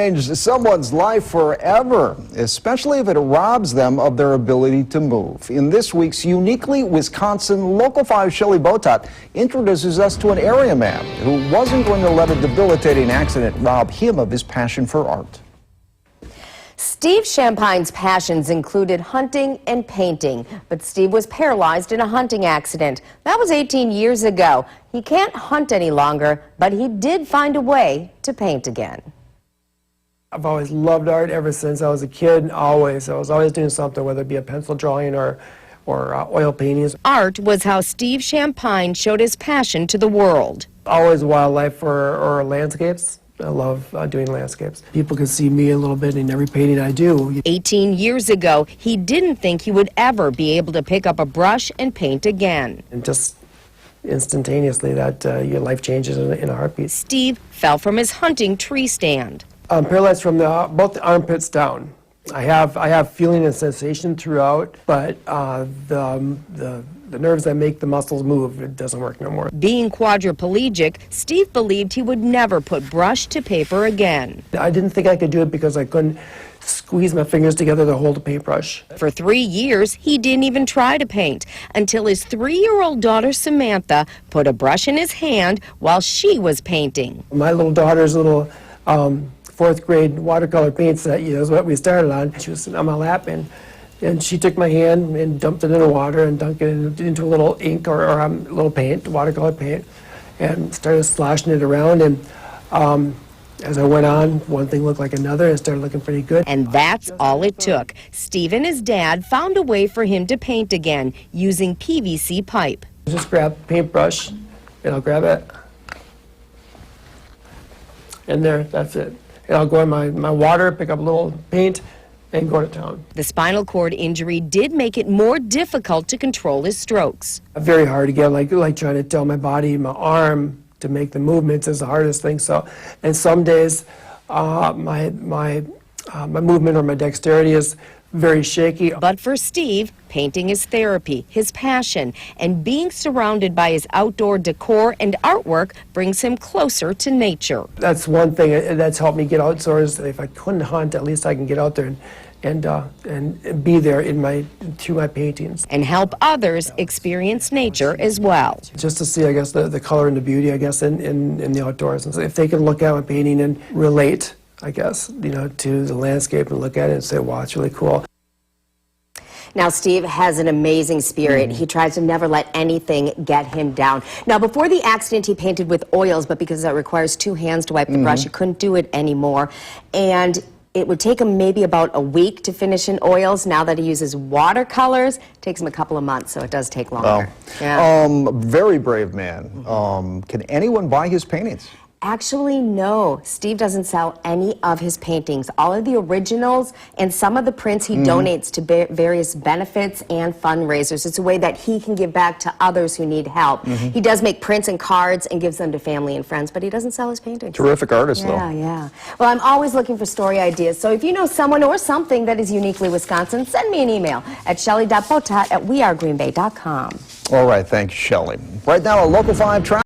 change someone's life forever, especially if it robs them of their ability to move. In this week's Uniquely Wisconsin, Local 5 Shelley Botat introduces us to an area man who wasn't going to let a debilitating accident rob him of his passion for art. Steve Champine's passions included hunting and painting, but Steve was paralyzed in a hunting accident. That was 18 years ago. He can't hunt any longer, but he did find a way to paint again. I've always loved art ever since I was a kid, always. I was always doing something, whether it be a pencil drawing or oil paintings. Art was how Steve Champine showed his passion to the world. Always wildlife or landscapes. I love doing landscapes. People can see me a little bit in every painting I do. 18 years ago, he didn't think he would ever be able to pick up a brush and paint again. And just instantaneously that your life changes in a heartbeat. Steve fell from his hunting tree stand. I'm paralyzed from both the armpits down. I have feeling and sensation throughout, but the nerves that make the muscles move, it doesn't work no more. Being quadriplegic, Steve believed he would never put brush to paper again. I didn't think I could do it because I couldn't squeeze my fingers together to hold a paintbrush. For 3 years, he didn't even try to paint until his 3-year-old daughter Samantha put a brush in his hand while she was painting. My little daughter's little 4th grade watercolor paint set, is what we started on. She was sitting on my lap, and she took my hand and dumped it in the water and dunked it into a little ink or a little paint, watercolor paint, and started sloshing it around. And as I went on, one thing looked like another, and it started looking pretty good. And that's all it took. Steve and his dad found a way for him to paint again using PVC pipe. Just grab a paintbrush, and I'll grab it. And there, that's it. And I'll go in my water, pick up a little paint, and go to town. The spinal cord injury did make it more difficult to control his strokes. Very hard again, like trying to tell my body, my arm to make the movements is the hardest thing. So, and some days my movement or my dexterity is very shaky. But for Steve, painting is therapy, his passion, and being surrounded by his outdoor decor and artwork brings him closer to nature. That's one thing that's helped me get outdoors. If I couldn't hunt, at least I can get out there and be there through my paintings. And help others experience nature as well. Just to see, I guess, the color and the beauty, I guess, in the outdoors. And so if they can look at my painting and relate, I guess, to the landscape and look at it and say, wow, it's really cool. Now, Steve has an amazing spirit. He tries to never let anything get him down. Now, before the accident, he painted with oils, but because that requires 2 hands to wipe the brush, he couldn't do it anymore. And it would take him maybe about a week to finish in oils. Now that he uses watercolors, it takes him a couple of months, so it does take longer. Oh. Yeah. Very brave man. Can anyone buy his paintings? Actually, no. Steve doesn't sell any of his paintings. All of the originals and some of the prints he donates to various benefits and fundraisers. It's a way that he can give back to others who need help. He does make prints and cards and gives them to family and friends, but he doesn't sell his paintings. Terrific artist, though. Yeah. Well, I'm always looking for story ideas, so if you know someone or something that is uniquely Wisconsin, send me an email at shelley.botat@wearegreenbay.com. All right, thanks, Shelley. Right now, a Local 5 traffic.